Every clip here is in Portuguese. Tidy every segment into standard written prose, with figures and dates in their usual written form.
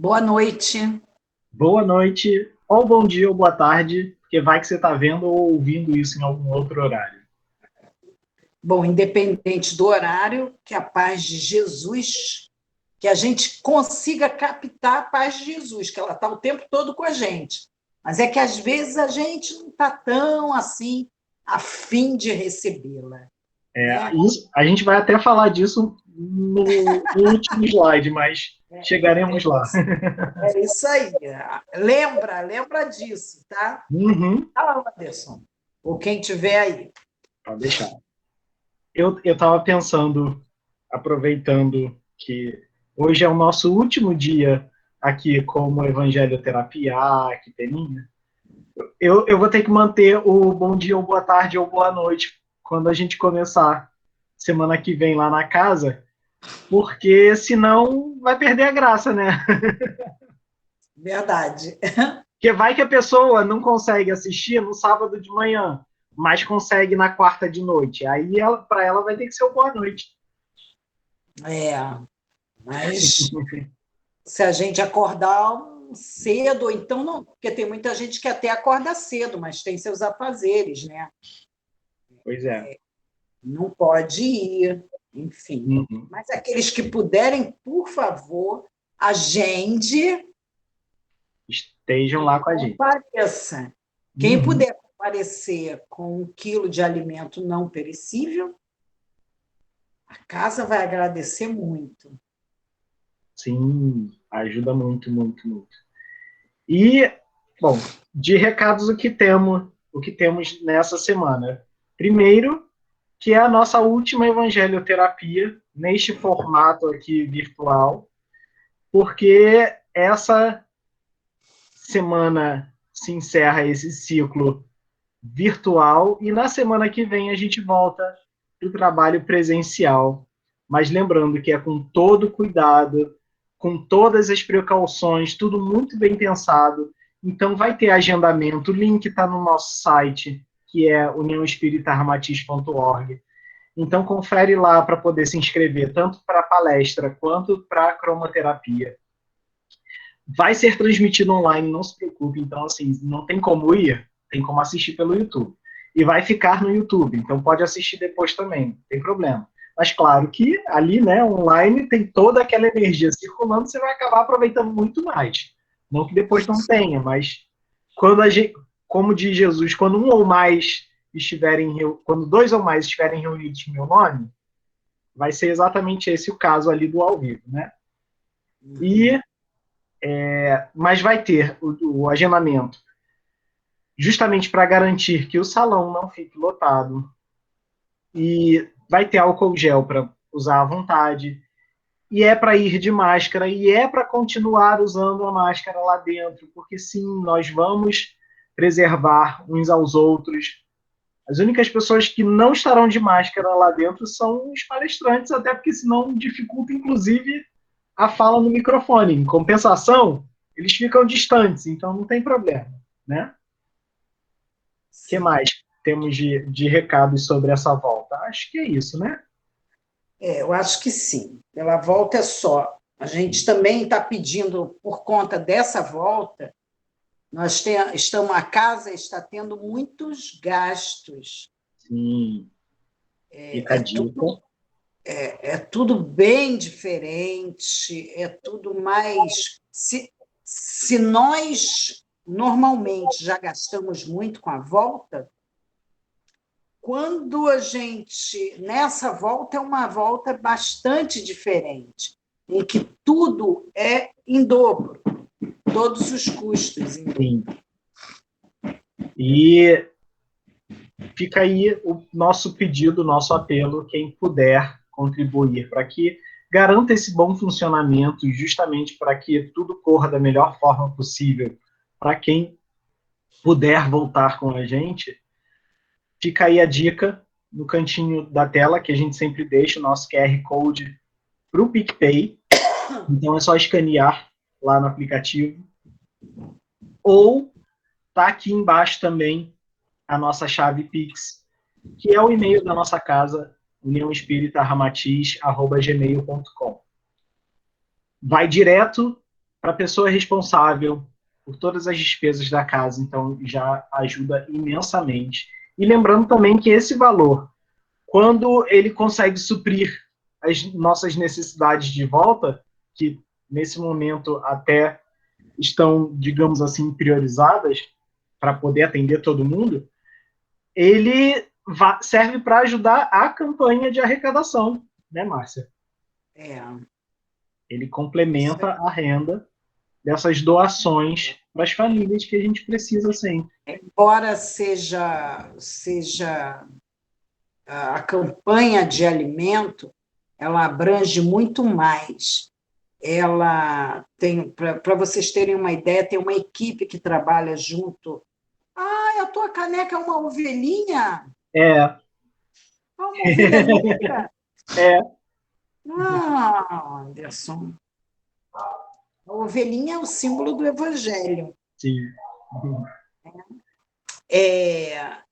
Boa noite. Boa noite, ou bom dia, ou boa tarde, porque vai que você está vendo ou ouvindo isso em algum outro horário. Bom, independente do horário, que a paz de Jesus, que a gente consiga captar a paz de Jesus, que ela está o tempo todo com a gente. Mas é que às vezes a gente não está tão assim a fim de recebê-la. Né? A gente vai até falar disso no último slide, mas chegaremos lá. É isso aí. Lembra disso, tá? Uhum. Fala, Anderson. Ou quem tiver aí. Pode deixar. Eu estava pensando, aproveitando que hoje é o nosso último dia aqui como Evangelioterapia, que peninha. Eu vou ter que manter o bom dia, ou boa tarde, ou boa noite quando a gente começar semana que vem lá na casa, porque senão vai perder a graça, né? Verdade. Porque vai que a pessoa não consegue assistir no sábado de manhã, mas consegue na quarta de noite. Aí para ela vai ter que ser o boa noite. É, mas se a gente acordar cedo, ou então não, porque tem muita gente que até acorda cedo, mas tem seus afazeres, né? Pois é. Não pode ir, enfim. Uhum. Mas aqueles que puderem, por favor, agende Estejam e lá com a gente. compareça. Quem Uhum. puder comparecer com 1 quilo de alimento não perecível, a casa vai agradecer muito. Sim, ajuda muito, muito, muito. E, bom, de recados o que temos nessa semana. Primeiro, que é a nossa última evangelioterapia neste formato aqui virtual, porque essa semana se encerra esse ciclo virtual e na semana que vem a gente volta para o trabalho presencial. Mas lembrando que é com todo cuidado, com todas as precauções, tudo muito bem pensado. Então vai ter agendamento, o link está no nosso site, que é uniãoespíritaramatiz.org. Então confere lá para poder se inscrever, tanto para a palestra quanto para a cromoterapia. Vai ser transmitido online, não se preocupe. Então, assim, não tem como ir, tem como assistir pelo YouTube. E vai ficar no YouTube, então pode assistir depois também, não tem problema. Mas claro que ali, né, online, tem toda aquela energia circulando, você vai acabar aproveitando muito mais. Não que depois não tenha, mas quando a gente, como diz Jesus, quando um ou mais estiverem, quando dois ou mais estiverem reunidos em meu nome, vai ser exatamente esse o caso ali do ao vivo, né? E mas vai ter o agendamento justamente para garantir que o salão não fique lotado e vai ter álcool gel para usar à vontade e é para ir de máscara e é para continuar usando a máscara lá dentro, porque sim, nós vamos preservar uns aos outros. As únicas pessoas que não estarão de máscara lá dentro são os palestrantes, até porque senão dificulta, inclusive, a fala no microfone. Em compensação, eles ficam distantes, então não tem problema, né? O que mais temos de recados sobre essa volta? Acho que é isso, né? Eu acho que sim. Pela volta é só. A gente também está pedindo, por conta dessa volta, a casa está tendo muitos gastos. Sim, fica É, a é, dica. tudo, é tudo bem diferente, é tudo mais. Se nós normalmente já gastamos muito com a volta, quando a gente. Nessa volta é uma volta bastante diferente, em que tudo é em dobro, todos os custos em dobro. Sim. E fica aí o nosso pedido, o nosso apelo, quem puder contribuir para que garanta esse bom funcionamento, justamente para que tudo corra da melhor forma possível para quem puder voltar com a gente. Fica aí a dica no cantinho da tela, que a gente sempre deixa o nosso QR Code para o PicPay. Então é só escanear lá no aplicativo. Ou tá aqui embaixo também a nossa chave Pix, que é o e-mail da nossa casa, uniãoespíritaramatiz@gmail.com. Vai direto para a pessoa responsável por todas as despesas da casa, então já ajuda imensamente. E lembrando também que esse valor, quando ele consegue suprir as nossas necessidades de volta, que nesse momento até estão, digamos assim, priorizadas para poder atender todo mundo, ele serve para ajudar a campanha de arrecadação, né, Márcia? É, Ele isso complementa a renda dessas doações para as famílias que a gente precisa sempre. embora seja a campanha de alimento, ela abrange muito mais. Ela tem, para vocês terem uma ideia, tem uma equipe que trabalha junto. Ah, a tua caneca é uma ovelhinha? É, É uma ovelha negra? é, Ah, Anderson. A ovelhinha é o símbolo do evangelho. sim.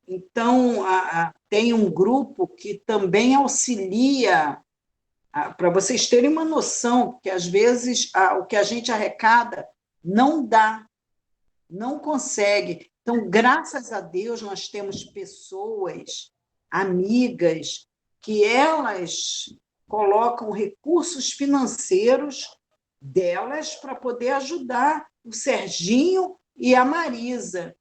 Então, tem um grupo que também auxilia, para vocês terem uma noção, porque às vezes o que a gente arrecada não dá, não consegue. Então, graças a Deus, nós temos pessoas, amigas, que elas colocam recursos financeiros delas para poder ajudar o Serginho e a Marisa,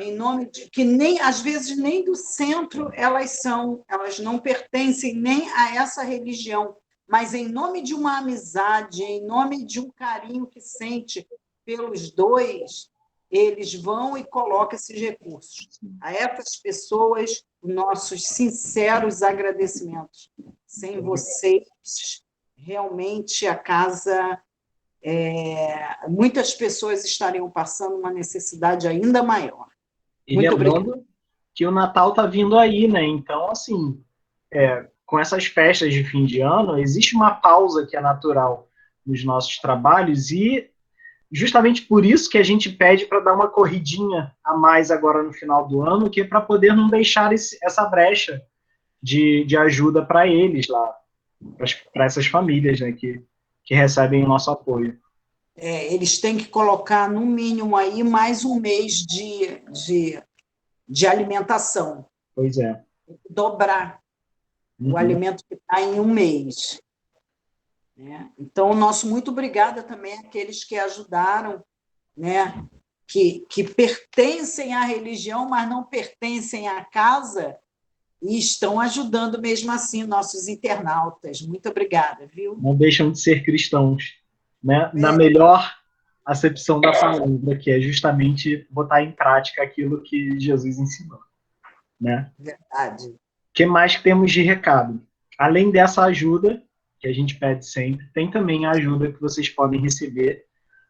em nome de que nem às vezes nem do centro elas são, elas não pertencem nem a essa religião, mas em nome de uma amizade, em nome de um carinho que sente pelos dois, eles vão e colocam esses recursos. A essas pessoas, nossos sinceros agradecimentos. Sem vocês, realmente a casa, muitas pessoas estariam passando uma necessidade ainda maior. E Muito obrigada. lembrando que o Natal está vindo aí, né? Então, assim, com essas festas de fim de ano, existe uma pausa que é natural nos nossos trabalhos e justamente por isso que a gente pede para dar uma corridinha a mais agora no final do ano, que é para poder não deixar essa brecha de ajuda para eles lá, para essas famílias, né, que recebem o nosso apoio. Eles têm que colocar, no mínimo, aí mais um mês de alimentação, Pois é. dobrar o Uhum. alimento que está em um mês. Né? Então, o nosso muito obrigada também àqueles que ajudaram, né? que pertencem à religião, mas não pertencem à casa, e estão ajudando mesmo assim nossos internautas. Muito obrigada, viu? Não deixam de ser cristãos, né? Na É melhor acepção da palavra, que é justamente botar em prática aquilo que Jesus ensinou, né? verdade. O que mais temos de recado? Além dessa ajuda, que a gente pede sempre, tem também a ajuda que vocês podem receber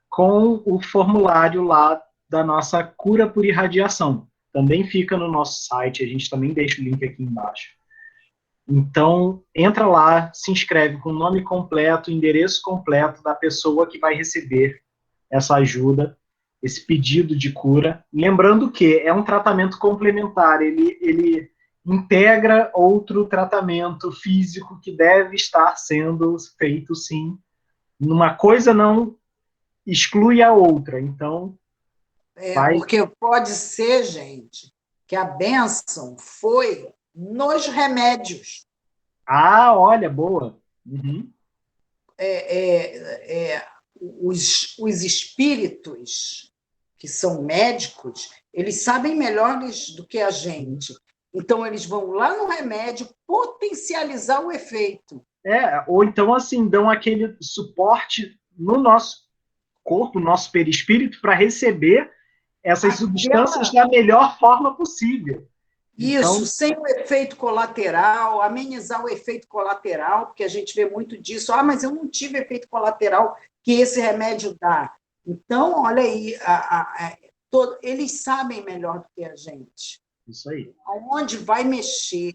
com o formulário lá da nossa cura por irradiação. Também fica no nosso site, a gente também deixa o link aqui embaixo. Então, entra lá, se inscreve com o nome completo, endereço completo da pessoa que vai receber essa ajuda, esse pedido de cura. Lembrando que é um tratamento complementar, ele integra outro tratamento físico que deve estar sendo feito, sim. Uma coisa não exclui a outra, então vai... Porque pode ser, gente, que a bênção foi nos remédios. Ah, olha, boa. Uhum. Os espíritos, que são médicos, eles sabem melhor do que a gente. Então, eles vão lá no remédio potencializar o efeito. Ou então, assim, dão aquele suporte no nosso corpo, no nosso perispírito, para receber essas substâncias da melhor forma possível. Isso, Então, sem o efeito colateral, amenizar o efeito colateral, porque a gente vê muito disso. Ah, mas eu não tive efeito colateral que esse remédio dá. Então, olha aí, eles sabem melhor do que a gente. isso aí. Aonde vai mexer,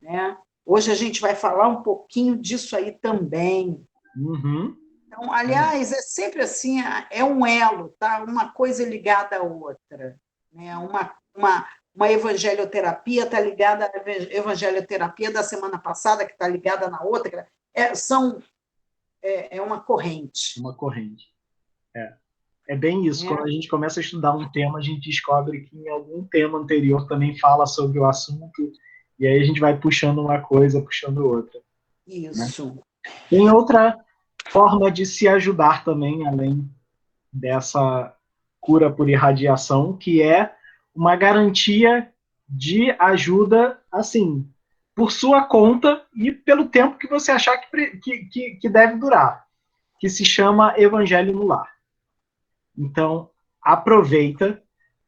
né? Hoje a gente vai falar um pouquinho disso aí também. Uhum. Então, aliás, é sempre assim, é um elo, tá? Uma coisa ligada à outra, né? Uma evangelioterapia está ligada à evangelioterapia da semana passada, que está ligada na outra. É uma corrente. Uma corrente. É bem isso. Né? Quando a gente começa a estudar um tema, a gente descobre que em algum tema anterior também fala sobre o assunto, e aí a gente vai puxando uma coisa, puxando outra. Né? Isso. Tem outra forma de se ajudar também, além dessa cura por irradiação, que é uma garantia de ajuda, assim, por sua conta e pelo tempo que você achar que deve durar, que se chama Evangelho no Lar. Então, aproveita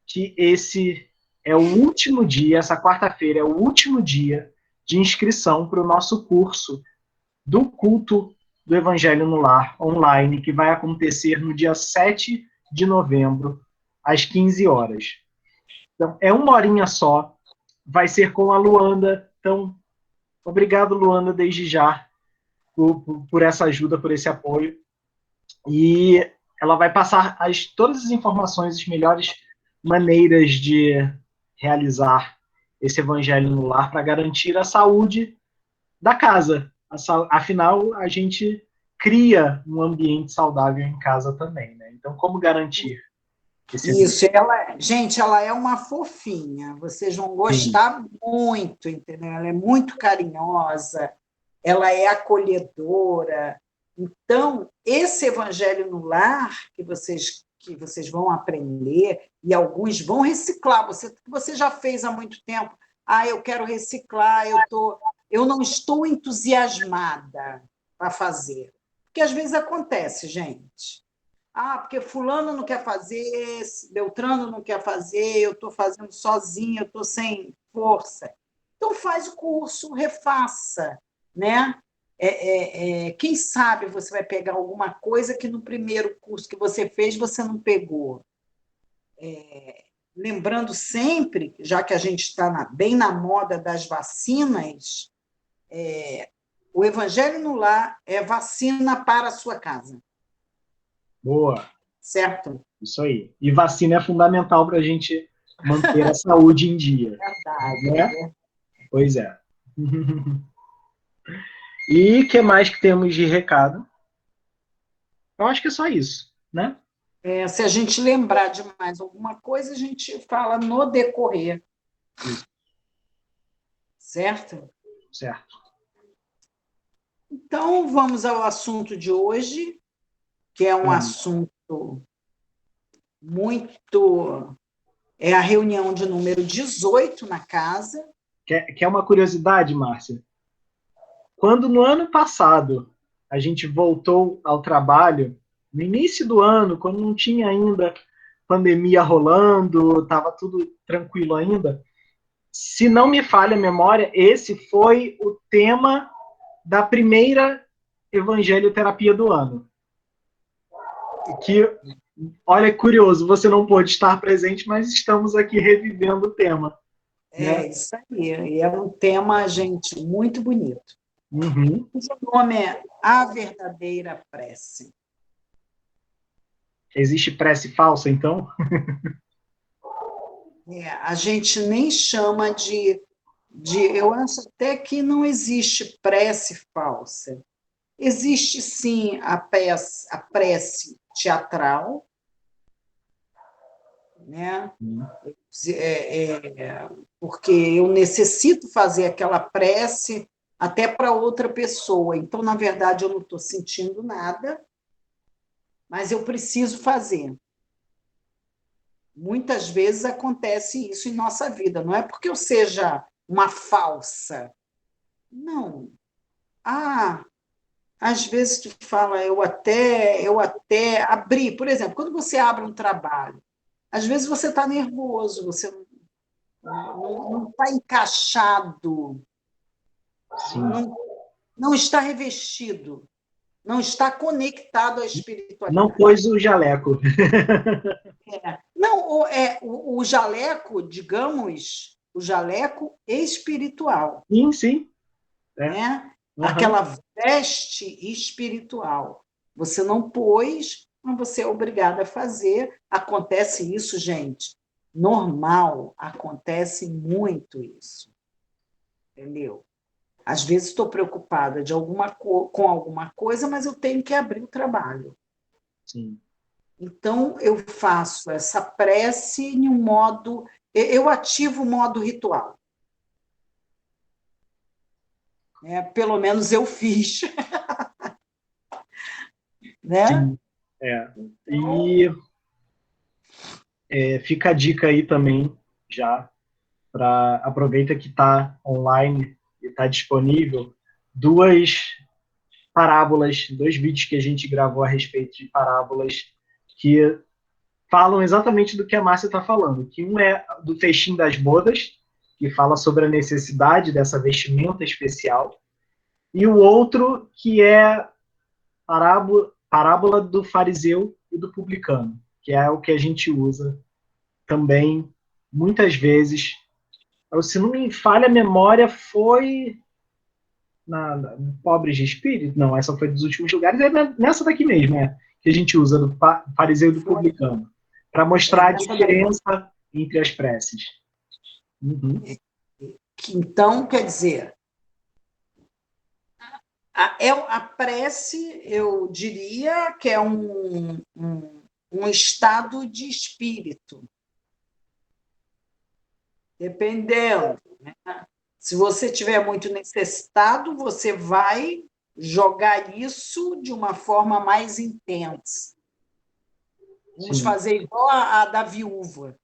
que esse é o último dia, essa quarta-feira é o último dia de inscrição para o nosso curso do culto do Evangelho no Lar online, que vai acontecer no dia 7 de novembro, às 15 horas. Então, é uma horinha só, vai ser com a Luanda. Então, obrigado, Luanda, desde já, por essa ajuda, por esse apoio. E ela vai passar todas as informações, as melhores maneiras de realizar esse Evangelho no Lar para garantir a saúde da casa. Afinal, a gente cria um ambiente saudável em casa também, né? Então, como garantir esse ambiente? Isso, ela, gente, ela é uma fofinha, vocês vão Sim. gostar muito, entendeu? Ela é muito carinhosa, ela é acolhedora. Então, esse evangelho no lar que vocês vão aprender, e alguns vão reciclar, você já fez há muito tempo, eu quero reciclar, eu não estou entusiasmada para fazer. Porque às vezes acontece, gente. Porque fulano não quer fazer, Beltrano não quer fazer, eu estou fazendo sozinha, eu estou sem força. Então faz o curso, refaça, né? Quem sabe você vai pegar alguma coisa que no primeiro curso que você fez você não pegou. Lembrando sempre, já que a gente está bem na moda das vacinas, o Evangelho no Lar é vacina para a sua casa, Boa, certo? isso aí. E vacina é fundamental para a gente manter a saúde em dia, Verdade, né? Pois é. E o que mais que temos de recado? Eu acho que é só isso, né? Se a gente lembrar de mais alguma coisa, a gente fala no decorrer, Isso, certo? certo. Então, vamos ao assunto de hoje, que é um Vamos. assunto muito. É a reunião de número 18 na casa. Quer uma curiosidade, Márcia? Quando no ano passado a gente voltou ao trabalho, no início do ano, quando não tinha ainda pandemia rolando, estava tudo tranquilo ainda, se não me falha a memória, esse foi o tema da primeira evangelioterapia do ano. Que, olha, curioso, você não pôde estar presente, mas estamos aqui revivendo o tema. Né? É isso aí. E é um tema, gente, muito bonito. Uhum. O nome é A Verdadeira Prece. Existe prece falsa, então? A gente nem chama eu acho até que não existe prece falsa. Existe, sim, a prece teatral, né? Porque eu necessito fazer aquela prece até para outra pessoa. Então, na verdade, eu não estou sentindo nada, mas eu preciso fazer. Muitas vezes acontece isso em nossa vida. Não é porque eu seja uma falsa. Não. Às vezes tu fala, eu até abri, por exemplo, quando você abre um trabalho, às vezes você está nervoso, você não está encaixado, Sim. não está revestido, não está conectado à Não espiritualidade. pôs o jaleco. Não, o jaleco, digamos, o jaleco espiritual, Sim, sim. É. né? Uhum. Aquela veste espiritual. Você não pôs, mas você é obrigado a fazer. Acontece isso, gente. Normal, acontece muito isso. Entendeu? Às vezes estou preocupada com alguma coisa, mas eu tenho que abrir o trabalho. Sim. Então, eu faço essa prece em um modo... Eu ativo o modo ritual. Pelo menos eu fiz. Né? Sim. É. Então, E fica a dica aí também, já, para aproveita que está online e está disponível, duas parábolas, dois vídeos que a gente gravou a respeito de parábolas que falam exatamente do que a Márcia está falando, que um é do festim das bodas, que fala sobre a necessidade dessa vestimenta especial, e o outro que é parábola do fariseu e do publicano, que é o que a gente usa também muitas vezes. Se não me falha a memória, foi na Pobres de Espírito? Não, essa foi dos últimos lugares. É nessa daqui mesmo, que a gente usa do fariseu e do foi publicano, para mostrar a nessa daí. diferença entre as preces. Uhum. Então, quer dizer, a prece, eu diria que é um estado de espírito, dependendo. Né? Se você tiver muito necessitado, você vai jogar isso de uma forma mais intensa. Vamos Sim. fazer igual a da viúva.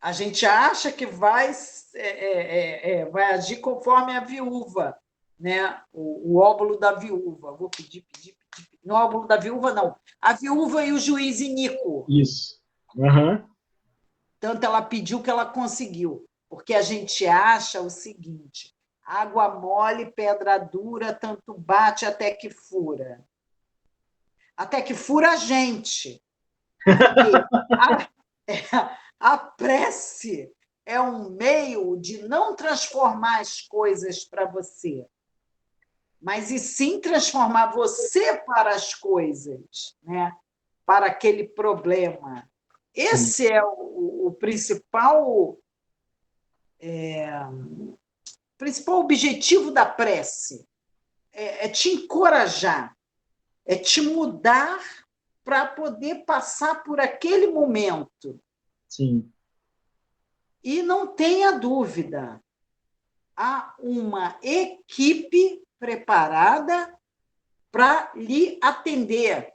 A gente acha que vai agir conforme a viúva, né? O óbolo da viúva. Vou pedir. No óbolo da viúva, não. A viúva e o juiz iníquo. Isso. Uhum. Tanto ela pediu que ela conseguiu. Porque a gente acha o seguinte: água mole, pedra dura, tanto bate até que fura. Até que fura a gente. Porque a prece é um meio de não transformar as coisas para você, mas e sim transformar você para as coisas, né? Para aquele problema. Sim. Esse é o principal objetivo da prece, é te encorajar, é te mudar para poder passar por aquele momento. Sim. E não tenha dúvida, há uma equipe preparada para lhe atender.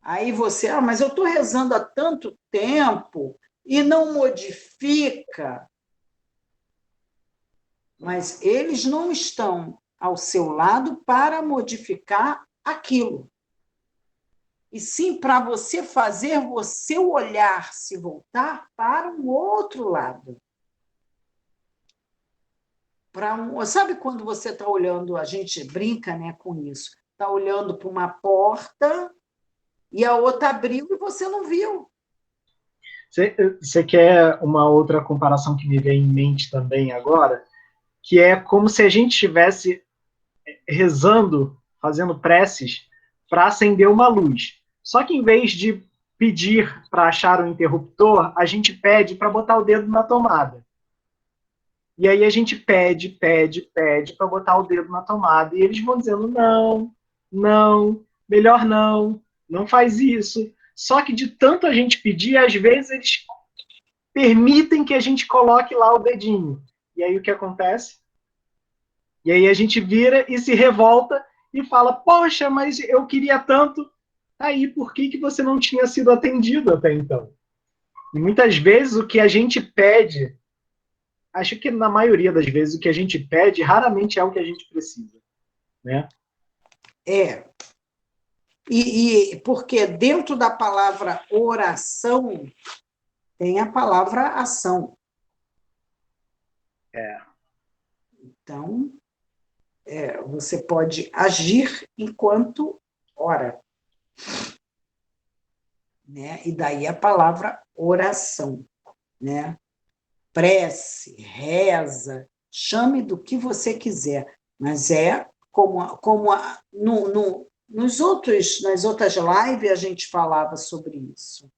Aí você, mas eu estou rezando há tanto tempo e não modifica. Mas eles não estão ao seu lado para modificar aquilo. E sim para você fazer o seu olhar se voltar para um outro lado. Sabe quando você está olhando, a gente brinca, né, com isso, está olhando para uma porta e a outra abriu e você não viu. Você quer uma outra comparação que me vem em mente também agora, que é como se a gente estivesse rezando, fazendo preces para acender uma luz. Só que em vez de pedir para achar o interruptor, a gente pede para botar o dedo na tomada. E aí a gente pede para botar o dedo na tomada. E eles vão dizendo, não, não, melhor não, não faz isso. Só que de tanto a gente pedir, às vezes eles permitem que a gente coloque lá o dedinho. E aí o que acontece? E aí a gente vira e se revolta e fala, poxa, mas eu queria tanto. Aí, por que você não tinha sido atendido até então? E muitas vezes o que a gente pede, acho que na maioria das vezes o que a gente pede raramente é o que a gente precisa, né? É. Porque dentro da palavra oração tem a palavra ação. Então, você pode agir enquanto ora. Né? E daí a palavra oração. Né? Prece, reza, chame do que você quiser, mas nas outras lives a gente falava sobre isso,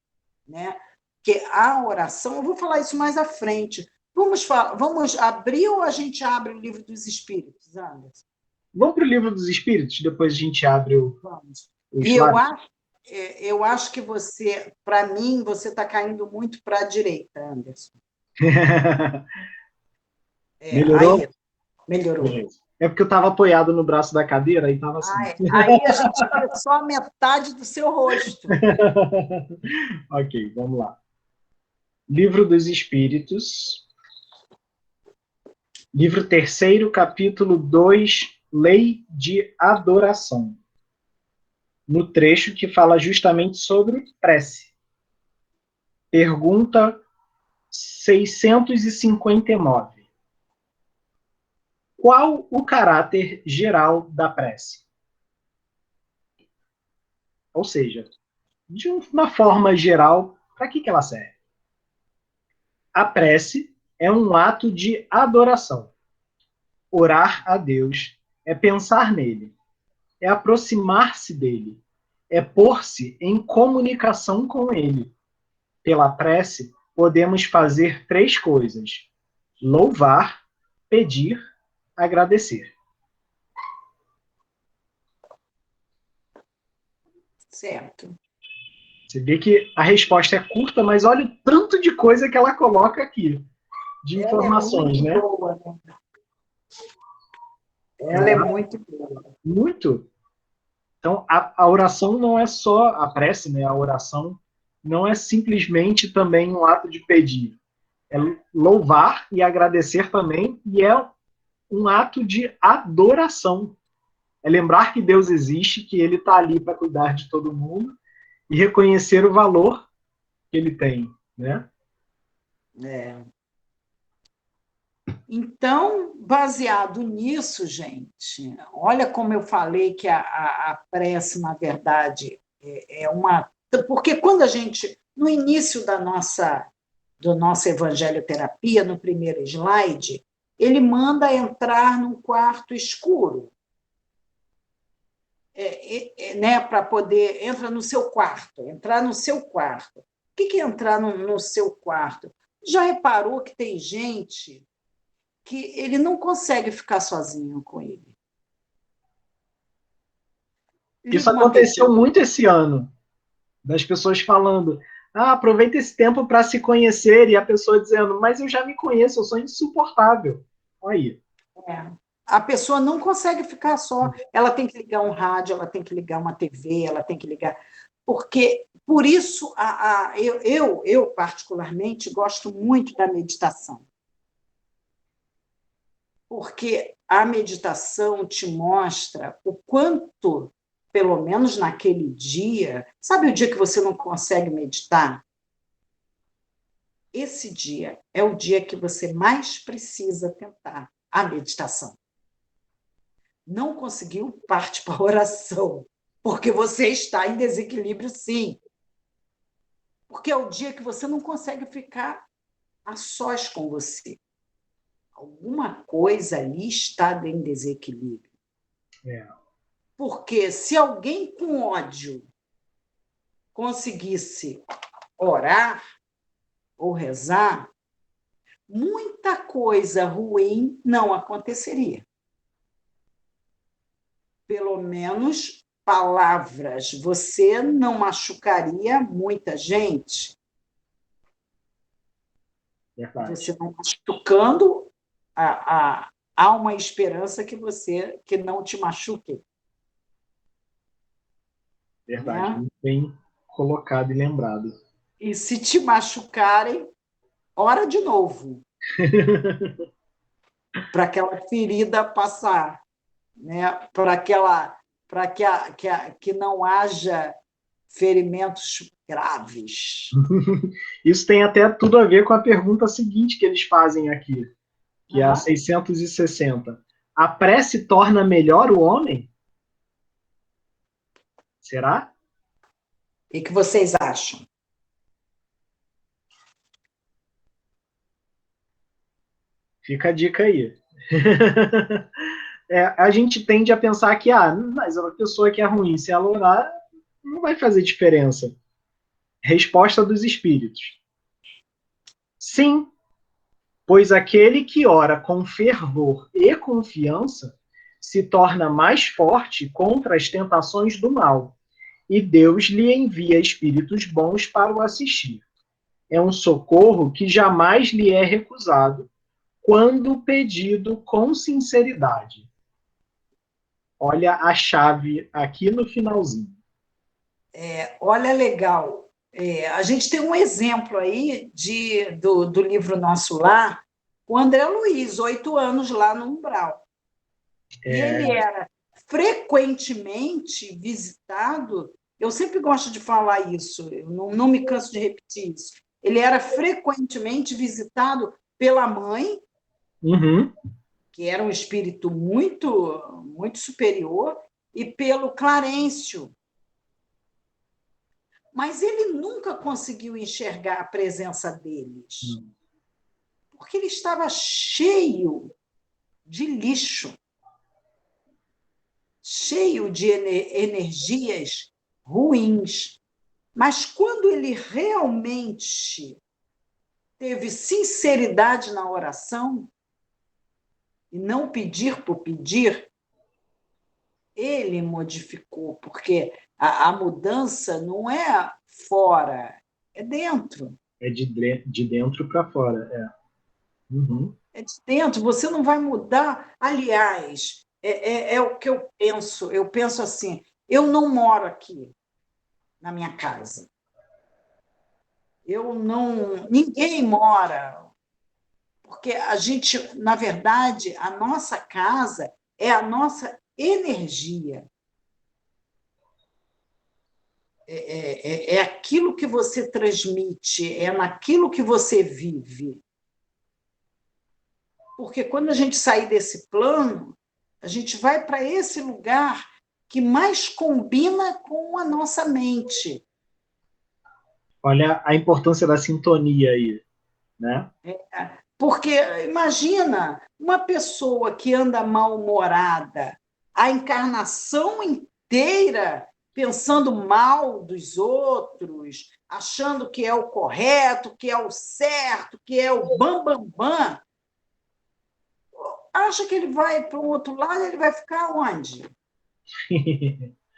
né? Que a oração, eu vou falar isso mais à frente. Vamos abrir ou a gente abre o livro dos Espíritos, Anderson? Vamos para o livro dos Espíritos, depois a gente abre Vamos. o E eu slide. acho Eu acho que você, para mim, você está caindo muito para a direita, Anderson. Melhorou? Aí, melhorou. Beleza. É porque eu estava apoiado no braço da cadeira e estava assim. Aí a gente vê só metade do seu rosto. Ok, vamos lá. Livro dos Espíritos, livro terceiro, capítulo 2, Lei de Adoração. No trecho que fala justamente sobre prece. Pergunta 659. Qual o caráter geral da prece? Ou seja, de uma forma geral, para que ela serve? A prece é um ato de adoração. Orar a Deus é pensar nele, é aproximar-se dele, é pôr-se em comunicação com ele. Pela prece, podemos fazer três coisas: louvar, pedir, agradecer. Certo. Você vê que a resposta é curta, mas olha o tanto de coisa que ela coloca aqui, de Ela é informações, muito né? boa, né? Ela é muito boa. Muito. Então, a oração não é só a prece, né? A oração não é simplesmente também um ato de pedir. É louvar e agradecer também, e é um ato de adoração. É lembrar que Deus existe, que Ele está ali para cuidar de todo mundo e reconhecer o valor que Ele tem, né? É. Então, baseado nisso, gente, olha como eu falei que a prece, na verdade, é uma. Porque quando a gente, no início do nossa evangelioterapia, no primeiro slide, ele manda entrar num quarto escuro, né, para poder. Entra no seu quarto, entrar no seu quarto. O que é entrar no seu quarto? Já reparou que tem gente que ele não consegue ficar sozinho com ele? Isso Liga uma TV. aconteceu muito esse ano, das pessoas falando: ah, aproveita esse tempo para se conhecer, e a pessoa dizendo: mas eu já me conheço, eu sou insuportável. Olha aí. É. A pessoa não consegue ficar só. Ela tem que ligar um rádio, ela tem que ligar uma TV, ela tem que ligar. Porque, por isso, eu particularmente, gosto muito da meditação. Porque a meditação te mostra o quanto, pelo menos naquele dia, sabe o dia que você não consegue meditar? Esse dia é o dia que você mais precisa tentar a meditação. Não conseguiu, parte para a oração, porque você está em desequilíbrio, sim. Porque é o dia que você não consegue ficar a sós com você. Alguma coisa ali está em desequilíbrio. É, Porque se alguém com ódio conseguisse orar ou rezar, muita coisa ruim não aconteceria. Pelo menos palavras. Você não machucaria muita gente. verdade. Você vai machucando, há uma esperança que não te machuque. Verdade. Né? Muito bem colocado e lembrado. E se te machucarem, ora de novo, para aquela ferida passar, né? Que não haja ferimentos graves. Isso tem até tudo a ver com a pergunta seguinte que eles fazem aqui, que é a 660. A prece torna melhor o homem? Será? E que vocês acham? Fica a dica aí. A gente tende a pensar que, mas uma pessoa que é ruim, se ela orar, não vai fazer diferença. Resposta dos espíritos. Sim, pois aquele que ora com fervor e confiança se torna mais forte contra as tentações do mal e Deus lhe envia espíritos bons para o assistir. É um socorro que jamais lhe é recusado, quando pedido com sinceridade. Olha a chave aqui no finalzinho. Olha, legal. A gente tem um exemplo aí do livro Nosso Lar, o André Luiz, 8 anos lá no Umbral. E ele era frequentemente visitado, eu sempre gosto de falar isso, eu não me canso de repetir isso. Ele era frequentemente visitado pela mãe, que era um espírito muito, muito superior, e pelo Clarencio. Mas ele nunca conseguiu enxergar a presença deles, porque ele estava cheio de lixo, cheio de energias ruins. Mas quando ele realmente teve sinceridade na oração, e não pedir por pedir, ele modificou, porque a mudança não é fora, é dentro. É de dentro para fora. É de dentro, você não vai mudar. Aliás, é o que eu penso. Eu penso assim, eu não moro aqui na minha casa. Ninguém mora, porque a gente, na verdade, a nossa casa é a nossa energia. É aquilo que você transmite, é naquilo que você vive. Porque quando a gente sair desse plano, a gente vai para esse lugar que mais combina com a nossa mente. Olha a importância da sintonia aí, né? Porque, imagina, uma pessoa que anda mal-humorada, a encarnação inteira pensando mal dos outros, achando que é o correto, que é o certo, que é o bam-bam-bam, acha que ele vai para o outro lado, ele vai ficar onde?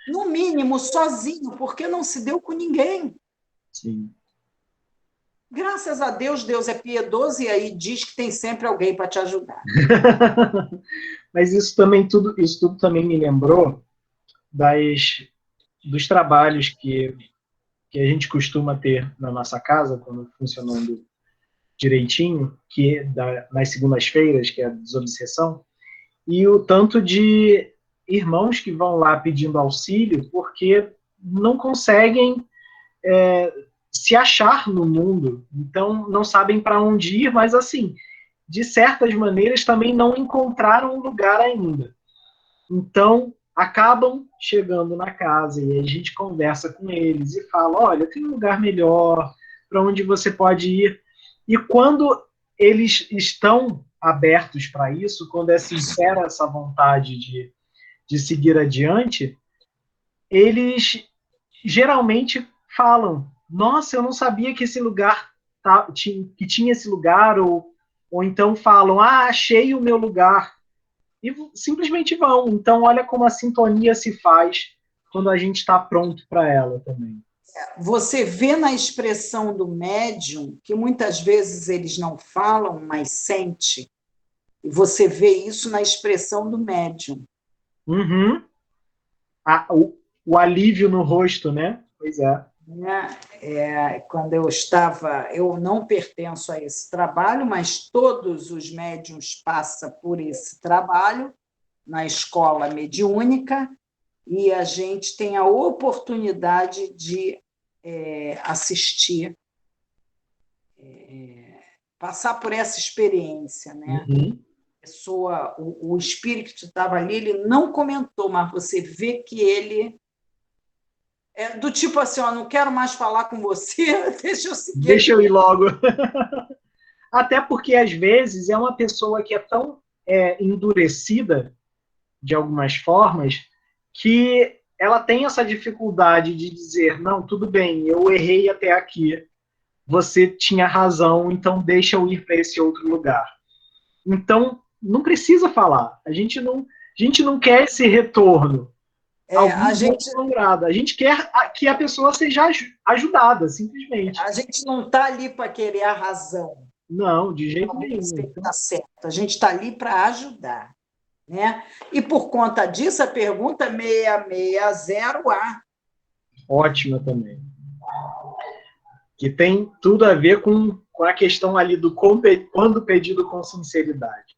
No mínimo, sozinho, porque não se deu com ninguém. Sim. Graças a Deus, Deus é piedoso e aí diz que tem sempre alguém para te ajudar. Mas isso tudo também me lembrou dos trabalhos que a gente costuma ter na nossa casa, quando funcionando direitinho, que é nas segundas-feiras, que é a desobsessão, e o tanto de irmãos que vão lá pedindo auxílio porque não conseguem se achar no mundo, então não sabem para onde ir, mas assim, de certas maneiras também não encontraram um lugar ainda. Então, acabam chegando na casa e a gente conversa com eles e fala, olha, tem um lugar melhor, para onde você pode ir. E quando eles estão abertos para isso, quando é sincera essa vontade de seguir adiante, eles geralmente falam, nossa, eu não sabia que esse lugar que tinha esse lugar, ou então falam, achei o meu lugar, e simplesmente vão. Então, olha como a sintonia se faz quando a gente está pronto para ela também. Você vê na expressão do médium, que muitas vezes eles não falam, mas sente, e você vê isso na expressão do médium. O alívio no rosto, né? Pois é. Quando eu não pertenço a esse trabalho, mas todos os médiuns passam por esse trabalho na escola mediúnica, e a gente tem a oportunidade de assistir, passar por essa experiência, né? O espírito que estava ali, ele não comentou, mas você vê que ele é do tipo assim, não quero mais falar com você, deixa eu seguir. Deixa eu ir logo. Até porque, às vezes, é uma pessoa que é tão endurecida, de algumas formas, que ela tem essa dificuldade de dizer, não, tudo bem, eu errei até aqui, você tinha razão, então deixa eu ir para esse outro lugar. Então, não precisa falar, a gente não quer esse retorno. A Alguns não gente, são grados. A gente quer que a pessoa seja ajudada, simplesmente. a gente não está ali para querer a razão, Não, de jeito para nenhum. dizer que Então, está certo. A gente está ali para ajudar. Né? E por conta disso, a pergunta 660A. ótima também. Que tem tudo a ver com a questão ali do quando pedido com sinceridade.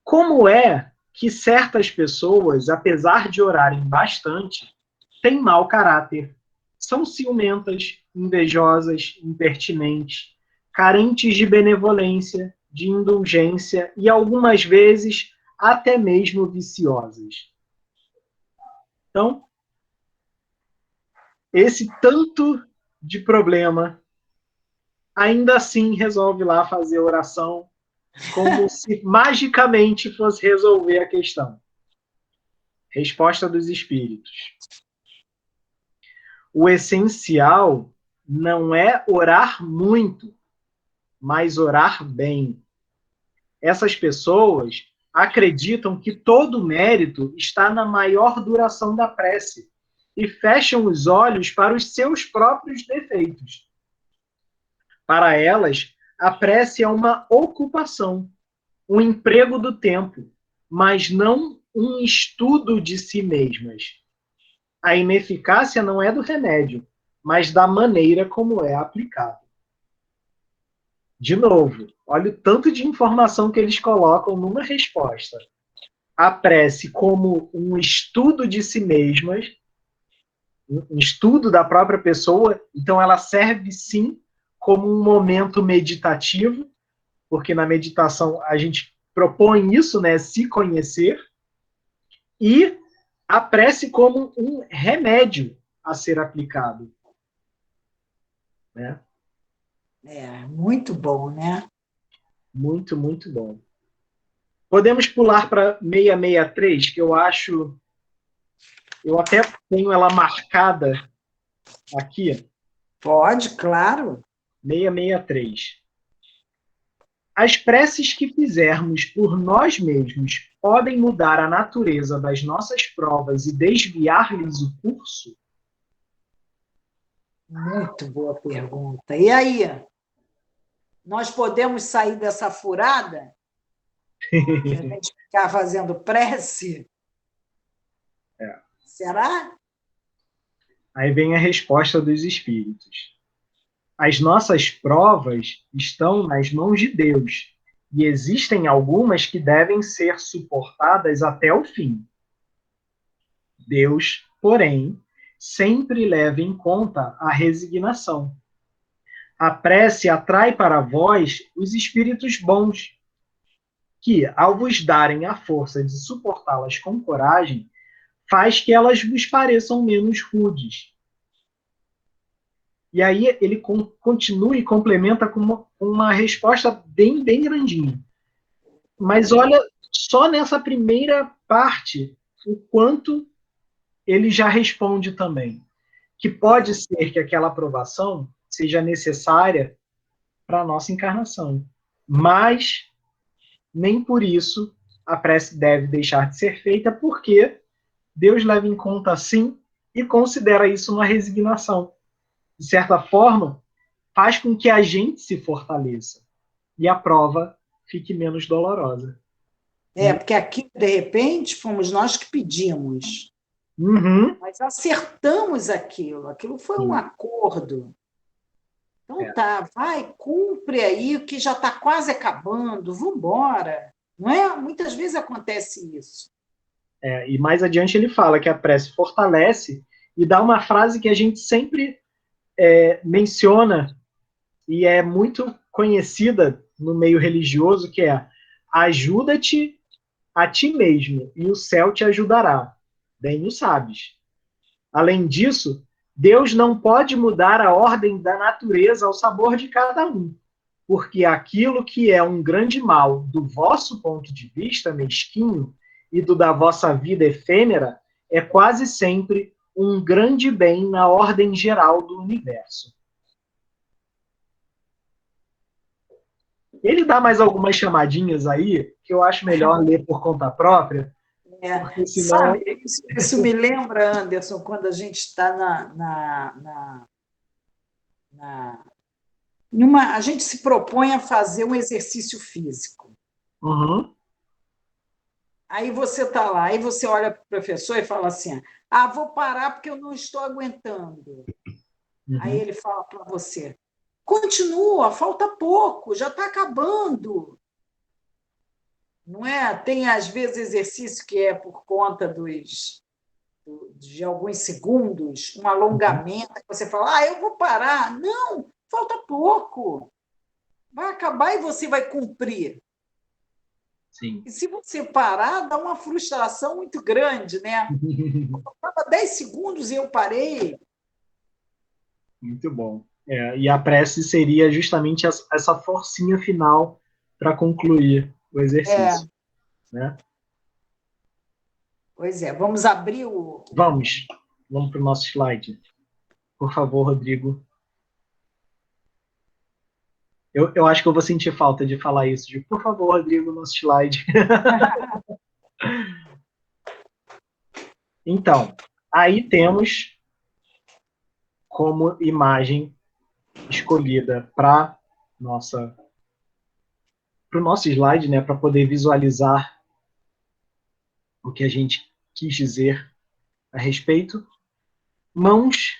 Como é que certas pessoas, apesar de orarem bastante, têm mau caráter, são ciumentas, invejosas, impertinentes, carentes de benevolência, de indulgência e algumas vezes até mesmo viciosas? Então, esse tanto de problema, ainda assim resolve lá fazer oração como se magicamente fosse resolver a questão. Resposta dos espíritos. O essencial não é orar muito, mas orar bem. Essas pessoas acreditam que todo mérito está na maior duração da prece e fecham os olhos para os seus próprios defeitos. Para elas, a prece é uma ocupação, um emprego do tempo, mas não um estudo de si mesmas. A ineficácia não é do remédio, mas da maneira como é aplicado. De novo, olha o tanto de informação que eles colocam numa resposta. A prece como um estudo de si mesmas, um estudo da própria pessoa, então ela serve sim como um momento meditativo, porque na meditação a gente propõe isso, né, se conhecer, e a prece como um remédio a ser aplicado. Né? Muito bom, né? Muito, muito bom. Podemos pular para 663, que eu acho... Eu até tenho ela marcada aqui. Pode, claro. 663. As preces que fizermos por nós mesmos podem mudar a natureza das nossas provas e desviar-lhes o curso? Muito boa pergunta. E aí? Nós podemos sair dessa furada? Se a gente ficar fazendo prece? É. Será? Aí vem a resposta dos espíritos. As nossas provas estão nas mãos de Deus, e existem algumas que devem ser suportadas até o fim. Deus, porém, sempre leva em conta a resignação. A prece atrai para vós os espíritos bons, que, ao vos darem a força de suportá-las com coragem, faz que elas vos pareçam menos rudes. E aí ele continua e complementa com uma resposta bem, bem grandinha. Mas olha só nessa primeira parte o quanto ele já responde também. Que pode ser que aquela aprovação seja necessária para a nossa encarnação. Mas nem por isso a prece deve deixar de ser feita, porque Deus leva em conta sim e considera isso uma resignação. De certa forma, faz com que a gente se fortaleça e a prova fique menos dolorosa. Porque aqui, de repente, fomos nós que pedimos. Uhum. Mas acertamos aquilo. Aquilo foi um acordo. Então tá, vai, cumpre aí o que já está quase acabando, vamos embora. Não é? Muitas vezes acontece isso. E mais adiante ele fala que a prece fortalece e dá uma frase que a gente sempre menciona e é muito conhecida no meio religioso, que é: ajuda-te a ti mesmo e o céu te ajudará. Bem o sabes. Além disso, Deus não pode mudar a ordem da natureza ao sabor de cada um, porque aquilo que é um grande mal do vosso ponto de vista mesquinho e do da vossa vida efêmera é quase sempre um grande bem na ordem geral do universo. Ele dá mais algumas chamadinhas aí, que eu acho melhor ler por conta própria, Porque senão... Sabe, isso me lembra, Anderson, quando a gente está a gente se propõe a fazer um exercício físico. Uhum. Aí você está lá, aí você olha para o professor e fala assim: vou parar porque eu não estou aguentando. Uhum. Aí ele fala para você: continua, falta pouco, já está acabando. Não é? Tem, às vezes, exercício que é por conta de alguns segundos, um alongamento, que você fala: eu vou parar. Não, falta pouco. Vai acabar e você vai cumprir. Sim. E se você parar, dá uma frustração muito grande, né? Faltava 10 segundos e eu parei. Muito bom. E a prece seria justamente essa forcinha final para concluir o exercício. Né? Pois é, vamos abrir o. Vamos para o nosso slide. Por favor, Rodrigo. Eu acho que eu vou sentir falta de falar isso. Por favor, Rodrigo, nosso slide. Então, aí temos como imagem escolhida para o nosso slide, né, para poder visualizar o que a gente quis dizer a respeito, mãos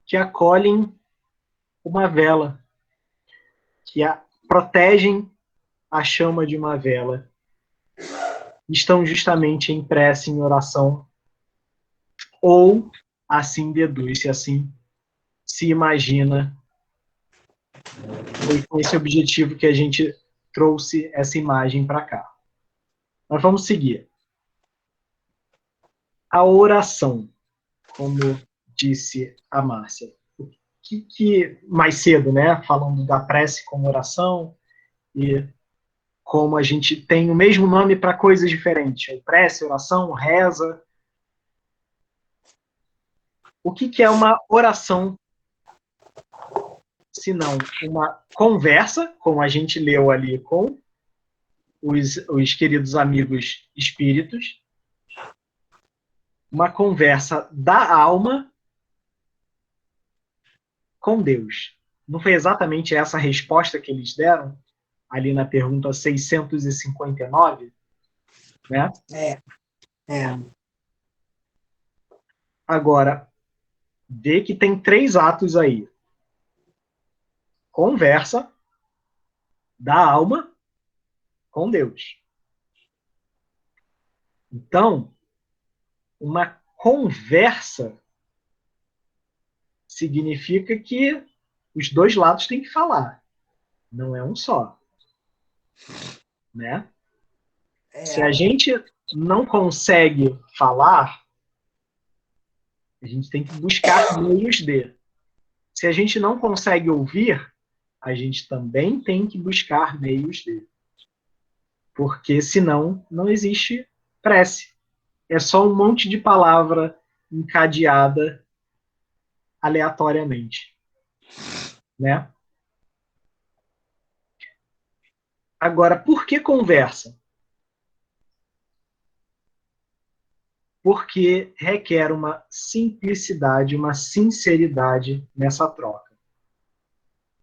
que acolhem uma vela, que protegem a chama de uma vela, estão justamente em prece, em oração, ou assim deduz-se, assim se imagina. Foi com esse objetivo que a gente trouxe essa imagem para cá. Mas vamos seguir. A oração, como disse a Márcia. Que mais cedo, né, falando da prece como oração, e como a gente tem o mesmo nome para coisas diferentes. Prece, oração, reza. O que é uma oração, se não uma conversa, como a gente leu ali com os queridos amigos espíritos, uma conversa da alma com Deus. Não foi exatamente essa a resposta que eles deram ali na pergunta 659, né? Agora, vê que tem 3 atos aí. Conversa da alma com Deus. Então, uma conversa significa que os dois lados têm que falar. Não é um só. Né? Se a gente não consegue falar, a gente tem que buscar meios de. Se a gente não consegue ouvir, a gente também tem que buscar meios de. Porque senão não existe prece. É só um monte de palavra encadeada aleatoriamente. Né? Agora, por que conversa? Porque requer uma simplicidade, uma sinceridade nessa troca.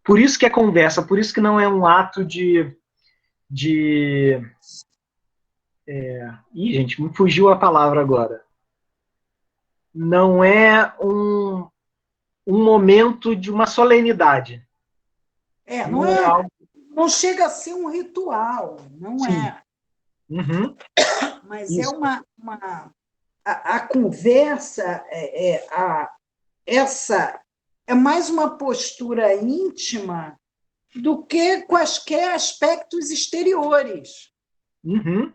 Por isso que é conversa, por isso que não é um ato Ih, gente, me fugiu a palavra agora. Não é um momento de uma solenidade. Não chega a ser um ritual, não Sim. é. Uhum. Mas Isso. a conversa, essa é mais uma postura íntima do que quaisquer aspectos exteriores. Uhum.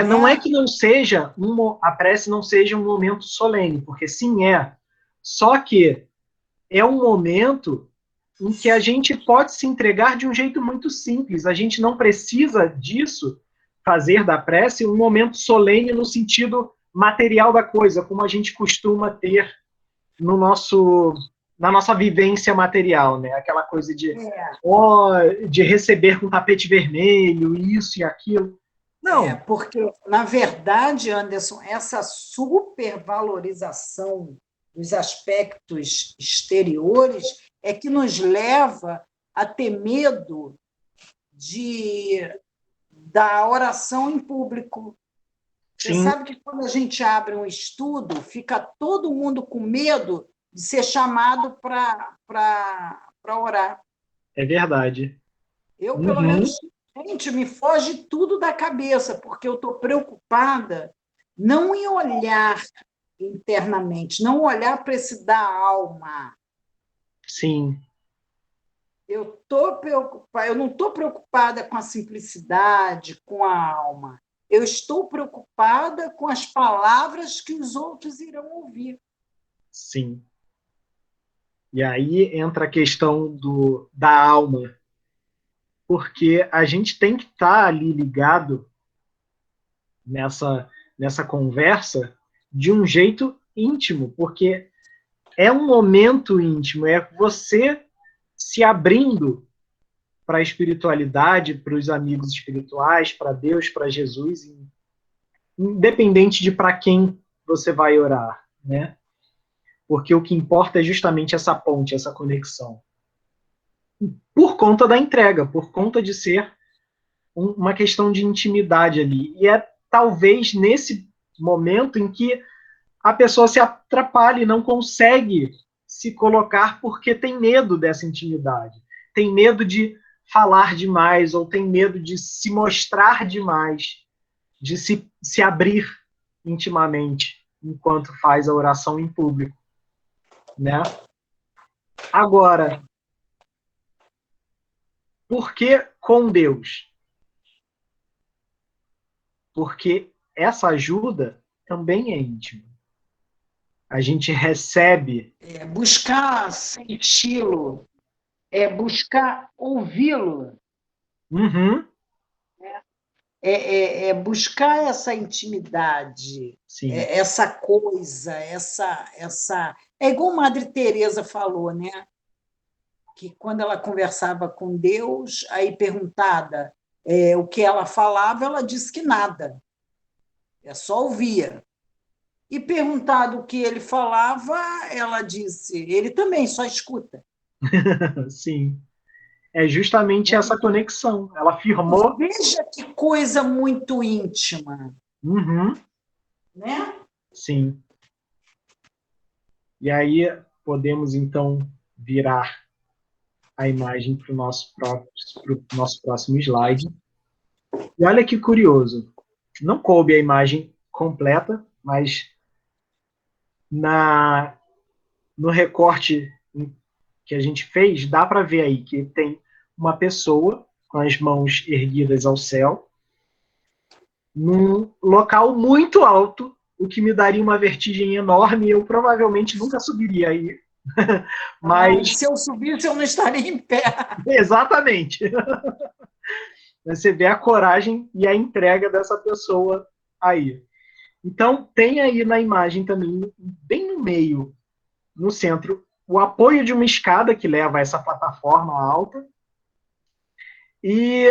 Não é que não seja a prece não seja um momento solene, porque sim é. Só que é um momento em que a gente pode se entregar de um jeito muito simples. A gente não precisa disso, fazer da prece um momento solene no sentido material da coisa, como a gente costuma ter na nossa vivência material, né? Aquela coisa de receber com tapete vermelho, isso e aquilo. Não, Porque, na verdade, Anderson, essa supervalorização dos aspectos exteriores é que nos leva a ter medo da oração em público. Você sim, sabe que quando a gente abre um estudo, fica todo mundo com medo de ser chamado para orar. é verdade. Eu, pelo Uhum, menos, gente, me foge tudo da cabeça, porque eu estou preocupada não em olhar internamente, não olhar para esse da alma. sim, Eu não estou preocupada com a simplicidade, com a alma. Eu estou preocupada com as palavras que os outros irão ouvir. sim. E aí entra a questão da alma, porque a gente tem que estar ali ligado nessa, nessa conversa de um jeito íntimo, porque é um momento íntimo, é você se abrindo para a espiritualidade, para os amigos espirituais, para Deus, para Jesus, independente de para quem você vai orar, né? Porque o que importa é justamente essa ponte, essa conexão. Por conta da entrega, por conta de ser uma questão de intimidade ali. E é talvez nesse momento em que a pessoa se atrapalha e não consegue se colocar porque tem medo dessa intimidade, tem medo de falar demais ou tem medo de se mostrar demais, de se abrir intimamente enquanto faz a oração em público, né? Agora, por que com Deus? Porque essa ajuda também é íntima. A gente recebe. Buscar senti-lo, buscar ouvi-lo, Uhum, buscar essa intimidade, sim. essa coisa, essa. É igual Madre Teresa falou, né? Que quando ela conversava com Deus, aí perguntada o que ela falava, ela disse que nada, só ouvia. E perguntado o que ele falava, ela disse, ele também só escuta. Sim. É justamente essa conexão. Ela afirmou. Veja que coisa muito íntima, Uhum, né? sim. E aí podemos então virar a imagem para o nosso próximo slide. E olha que curioso. Não coube a imagem completa, mas na no recorte que a gente fez, dá para ver aí que tem uma pessoa com as mãos erguidas ao céu, num local muito alto, o que me daria uma vertigem enorme, e eu provavelmente nunca subiria aí. Mas, Se eu subisse, eu não estaria em pé. exatamente, você vê a coragem e a entrega dessa pessoa aí. Então, tem aí na imagem também, bem no meio, no centro, o apoio de uma escada que leva a essa plataforma alta, e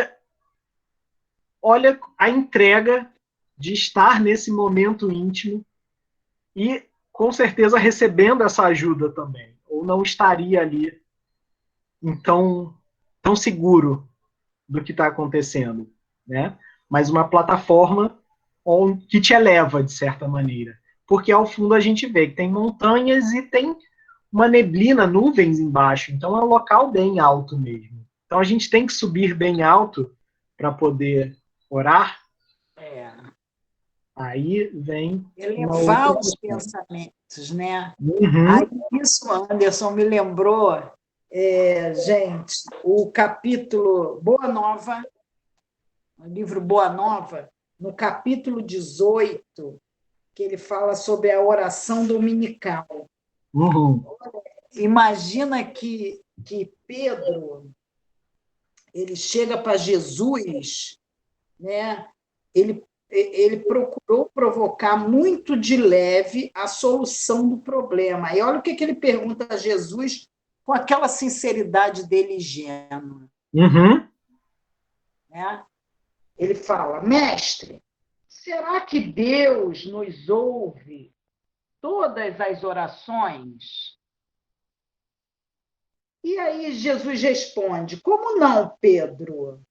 olha a entrega de estar nesse momento íntimo e, com certeza, recebendo essa ajuda também. Ou não estaria ali então tão seguro do que está acontecendo, né? Mas uma plataforma que te eleva, de certa maneira. Porque ao fundo a gente vê que tem montanhas e tem uma neblina, nuvens embaixo. Então é um local bem alto mesmo. Então a gente tem que subir bem alto para poder orar. Aí vem uma outra Elevar os questão. pensamentos, né? Aí Uhum, isso, Anderson, me lembrou, gente, o capítulo Boa Nova, o livro Boa Nova, no capítulo 18, que ele fala sobre a oração dominical. uhum, Imagina que Pedro ele chega para Jesus, né? Ele procurou provocar muito de leve a solução do problema. E olha o que ele pergunta a Jesus com aquela sinceridade dele ingênua. uhum, Né? Ele fala: Mestre, será que Deus nos ouve todas as orações? E aí Jesus responde: Como não, Pedro?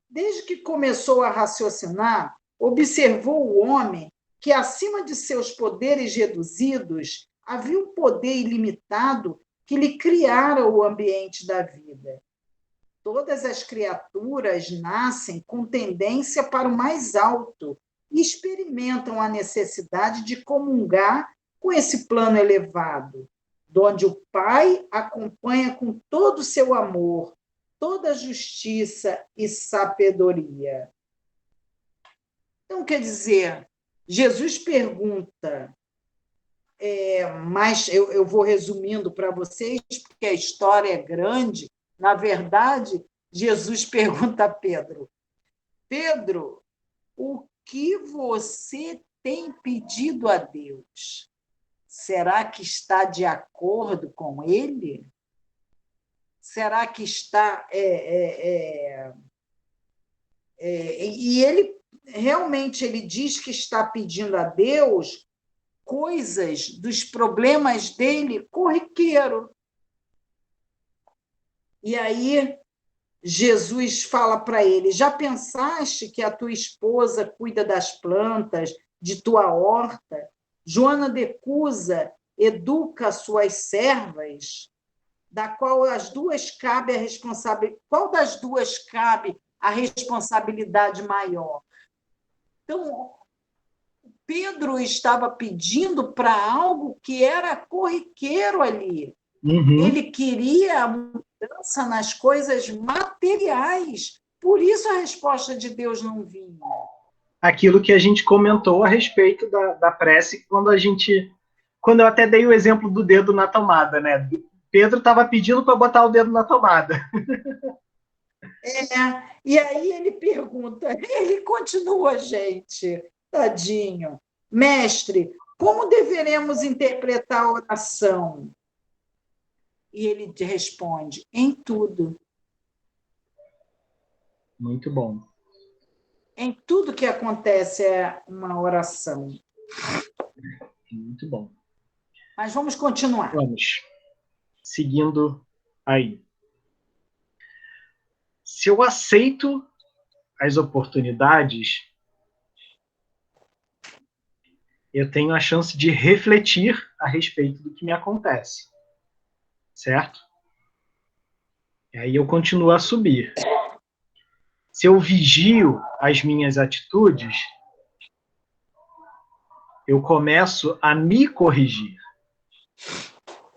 Desde que começou a raciocinar, observou o homem que, acima de seus poderes reduzidos, havia um poder ilimitado que lhe criara o ambiente da vida. Todas as criaturas nascem com tendência para o mais alto e experimentam a necessidade de comungar com esse plano elevado, onde o Pai acompanha com todo o seu amor, toda justiça e sabedoria. Então, quer dizer, Jesus pergunta, mas eu vou resumindo para vocês, porque a história é grande. Na verdade, Jesus pergunta a Pedro: Pedro, o que você tem pedido a Deus? Será que está de acordo com ele? Será que está. E ele realmente ele diz que está pedindo a Deus coisas dos problemas dele corriqueiro. E aí Jesus fala para ele: já pensaste que a tua esposa cuida das plantas de tua horta? Joana de Cusa educa suas servas, da qual as duas cabe a responsabilidade. Qual das duas cabe a responsabilidade maior? Então, Pedro estava pedindo para algo que era corriqueiro ali. Uhum. Ele queria a mudança nas coisas materiais. Por isso a resposta de Deus não vinha. Aquilo que a gente comentou a respeito da prece, quando eu até dei o exemplo do dedo na tomada, né? Pedro estava pedindo para botar o dedo na tomada. E aí ele pergunta, ele continua, gente, tadinho. Mestre, como deveremos interpretar a oração? E ele responde, em tudo. Muito bom. Em tudo que acontece é uma oração. Muito bom. Mas vamos continuar. Vamos. Seguindo aí. Se eu aceito as oportunidades, eu tenho a chance de refletir a respeito do que me acontece. Certo? E aí eu continuo a subir. Se eu vigio as minhas atitudes, eu começo a me corrigir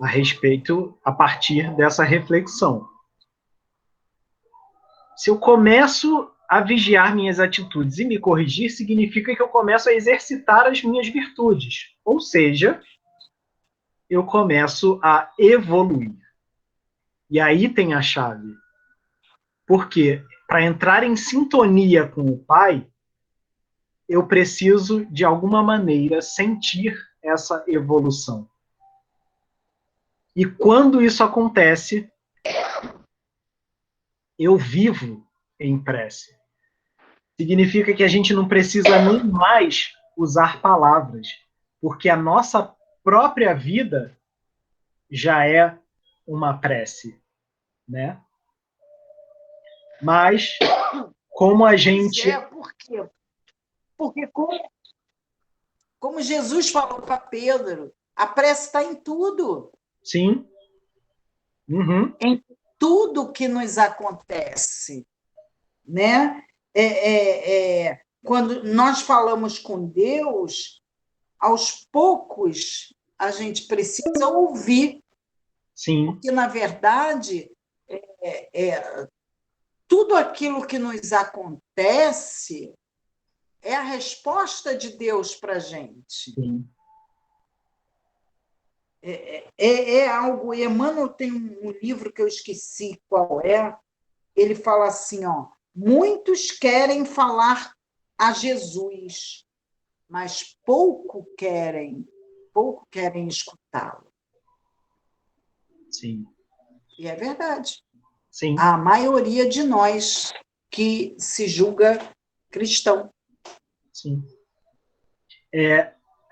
a respeito, a partir dessa reflexão. Se eu começo a vigiar minhas atitudes e me corrigir, significa que eu começo a exercitar as minhas virtudes. Ou seja, eu começo a evoluir. E aí tem a chave. Porque para entrar em sintonia com o Pai, eu preciso, de alguma maneira, sentir essa evolução. E quando isso acontece, eu vivo em prece. Significa que a gente não precisa nem mais usar palavras, porque a nossa própria vida já é uma prece, né? Mas como a gente... Por quê? Porque como Jesus falou para Pedro, a prece está em tudo. Sim. Uhum. Em tudo que nos acontece, né? Quando nós falamos com Deus, aos poucos a gente precisa ouvir. Sim. Porque, na verdade, tudo aquilo que nos acontece é a resposta de Deus para a gente. Sim. É algo. Emmanuel tem um livro que eu esqueci qual é. Ele fala assim: muitos querem falar a Jesus, mas pouco querem escutá-lo. Sim. E é verdade. Sim. A maioria de nós que se julga cristão. Sim.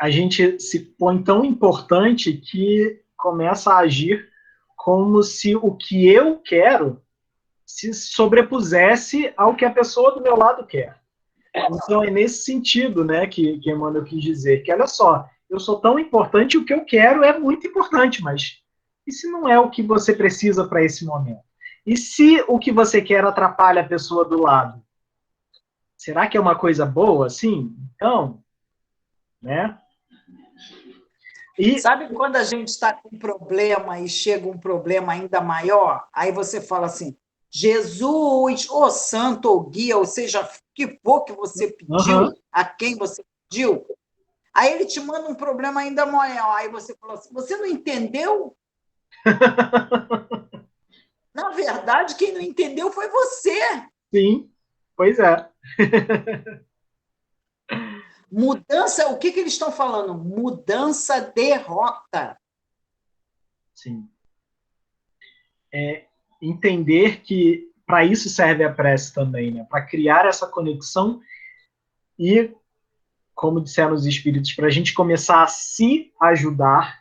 A gente se põe tão importante que começa a agir como se o que eu quero se sobrepusesse ao que a pessoa do meu lado quer. Então, é nesse sentido, né, que Emmanuel quis dizer, que olha só, eu sou tão importante, o que eu quero é muito importante, mas e se não é o que você precisa para esse momento? E se o que você quer atrapalha a pessoa do lado? Será que é uma coisa boa, assim? Então, né? E, Sabe quando a gente está com um problema e chega um problema ainda maior? Aí você fala assim, Jesus, ou santo, ou guia, ou seja, o que for que você pediu, a quem você pediu, aí ele te manda um problema ainda maior. Aí você fala assim, você não entendeu? Na verdade, quem não entendeu foi você. sim, pois é. Mudança, o que eles estão falando? Mudança de rota. Sim. Entender que para isso serve a prece também, né? Para criar essa conexão e, como disseram os espíritos, para a gente começar a se ajudar,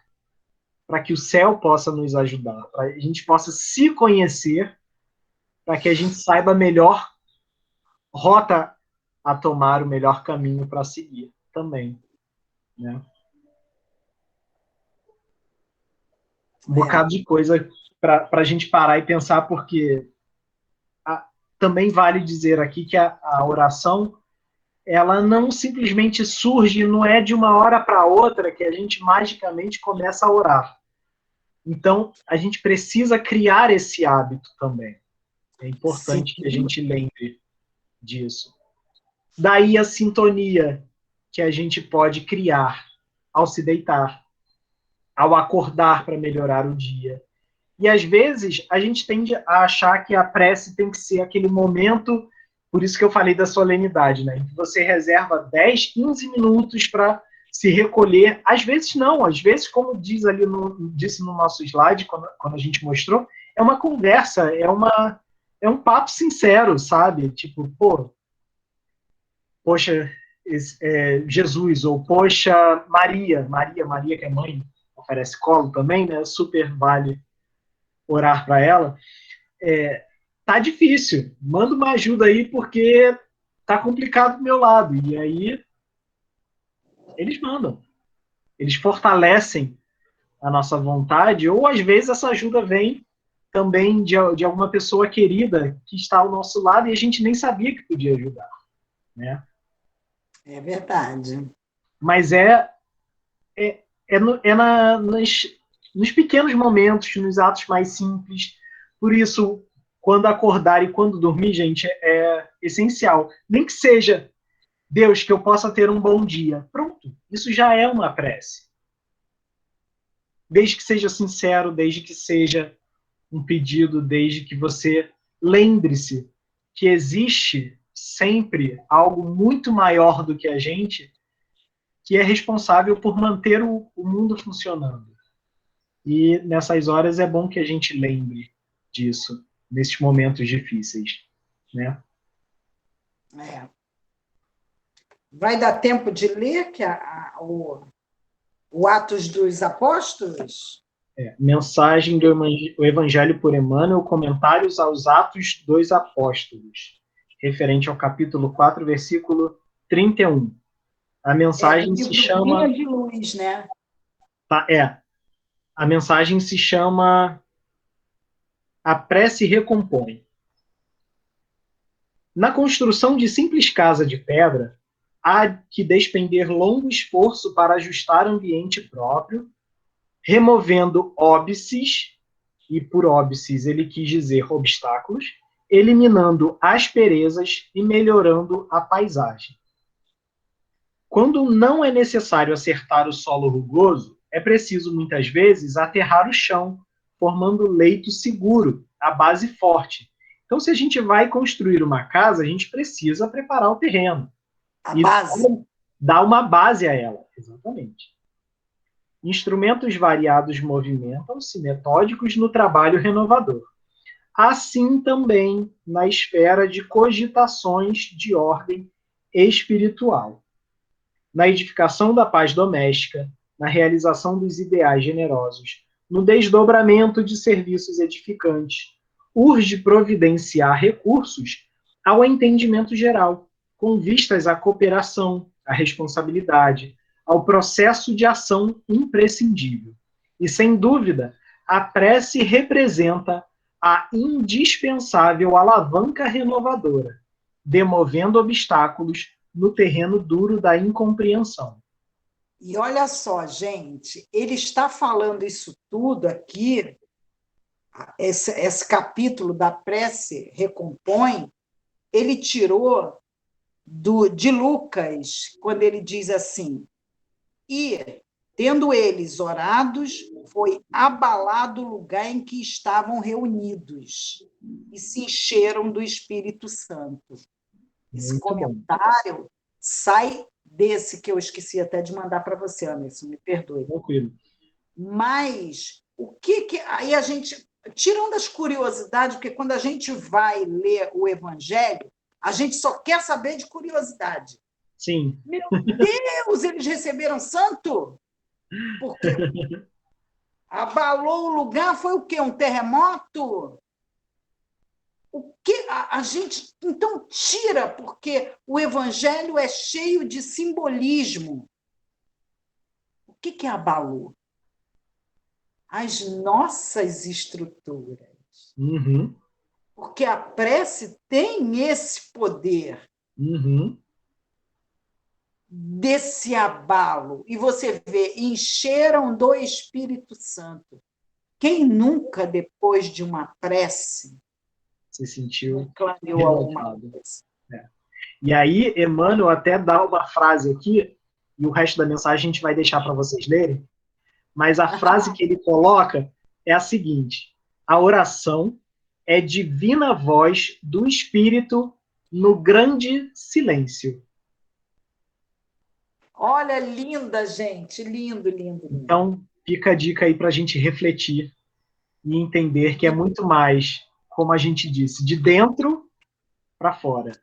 para que o céu possa nos ajudar, para a gente possa se conhecer, para que a gente saiba a melhor rota a tomar, o melhor caminho para seguir também, né? Um bocado de coisa para a gente parar e pensar, porque também vale dizer aqui que a oração ela não simplesmente surge, não é de uma hora para outra que a gente magicamente começa a orar. Então, a gente precisa criar esse hábito também. É importante que a gente lembre disso. Daí a sintonia que a gente pode criar ao se deitar, ao acordar para melhorar o dia. E às vezes a gente tende a achar que a prece tem que ser aquele momento, por isso que eu falei da solenidade, né? Em que você reserva 10, 15 minutos para se recolher. Às vezes não, às vezes, como diz ali disse no nosso slide, quando a gente mostrou, é uma conversa, é um papo sincero, sabe? Tipo, poxa, Jesus, ou poxa, Maria que é mãe, oferece colo também, né? Super vale orar para ela. Tá difícil, manda uma ajuda aí porque tá complicado do meu lado. E aí eles mandam, eles fortalecem a nossa vontade, ou às vezes essa ajuda vem também de alguma pessoa querida que está ao nosso lado e a gente nem sabia que podia ajudar, né? É verdade. Mas nos pequenos momentos, nos atos mais simples. Por isso, quando acordar e quando dormir, gente, é essencial. Nem que seja, Deus, que eu possa ter um bom dia. Pronto, isso já é uma prece. Desde que seja sincero, desde que seja um pedido, desde que você lembre-se que existe sempre algo muito maior do que a gente que é responsável por manter o mundo funcionando. E nessas horas é bom que a gente lembre disso, nesses momentos difíceis, né? Vai dar tempo de ler o Atos dos Apóstolos? Mensagem do Evangelho por Emmanuel, comentários aos Atos dos Apóstolos, referente ao capítulo 4, versículo 31. A mensagem se chama... Guia de Luz, né? A mensagem se chama A Prece Recompõe. Na construção de simples casa de pedra, há que despender longo esforço para ajustar ambiente próprio, removendo óbices, e por óbices ele quis dizer obstáculos, eliminando asperezas e melhorando a paisagem. Quando não é necessário acertar o solo rugoso, é preciso, muitas vezes, aterrar o chão, formando leito seguro, a base forte. Então, se a gente vai construir uma casa, a gente precisa preparar o terreno. A base. Dar uma base a ela, exatamente. Instrumentos variados movimentam-se, metódicos no trabalho renovador. assim também na esfera de cogitações de ordem espiritual, na edificação da paz doméstica, na realização dos ideais generosos, no desdobramento de serviços edificantes, urge providenciar recursos ao entendimento geral, com vistas à cooperação, à responsabilidade, ao processo de ação imprescindível. E, sem dúvida, a prece representa a indispensável alavanca renovadora, demovendo obstáculos no terreno duro da incompreensão. E olha só, gente, ele está falando isso tudo aqui, esse capítulo da prece recompõe, ele tirou de Lucas, quando ele diz assim: e, tendo eles orados, foi abalado o lugar em que estavam reunidos, e se encheram do Espírito Santo. Esse Muito comentário bom. sai desse que eu esqueci até de mandar para você, Anderson, me perdoe. Tranquilo. Mas o que aí a gente, tirando as curiosidades, porque quando a gente vai ler o Evangelho, a gente só quer saber de curiosidade. Sim. Meu Deus, eles receberam santo? Porque abalou o lugar, foi o quê? Um terremoto? O que a gente então tira, porque o Evangelho é cheio de simbolismo. O que abalou? As nossas estruturas. Uhum. Porque a prece tem esse poder desse abalo. E você vê, encheram do Espírito Santo. Quem nunca, depois de uma prece, se sentiu clareou alguma renovado. coisa? É. E aí, Emmanuel até dá uma frase aqui, e o resto da mensagem a gente vai deixar para vocês lerem, mas a frase que ele coloca é a seguinte: a oração é divina voz do Espírito no grande silêncio. Olha, linda, gente, lindo, lindo, lindo. Então, fica a dica aí para a gente refletir e entender que é muito mais, como a gente disse, de dentro para fora.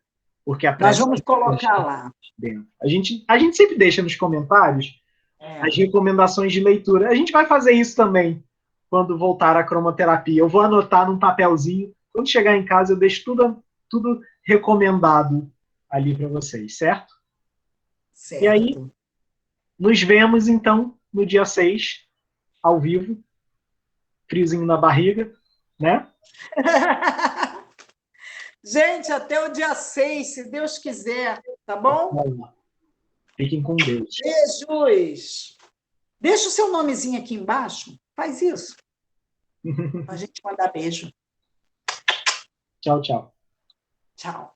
Porque a Nós prece vamos colocar lá. dentro. A gente sempre deixa nos comentários as recomendações de leitura. A gente vai fazer isso também quando voltar à cromoterapia. Eu vou anotar num papelzinho. Quando chegar em casa, eu deixo tudo recomendado ali para vocês, certo? Certo. E aí, nos vemos, então, no dia 6, ao vivo. Friozinho na barriga, né? Gente, até o dia 6, se Deus quiser, tá bom? Fiquem com Deus. Beijos! Deixa o seu nomezinho aqui embaixo. Faz isso. A gente mandar beijo. Tchau, tchau. Tchau.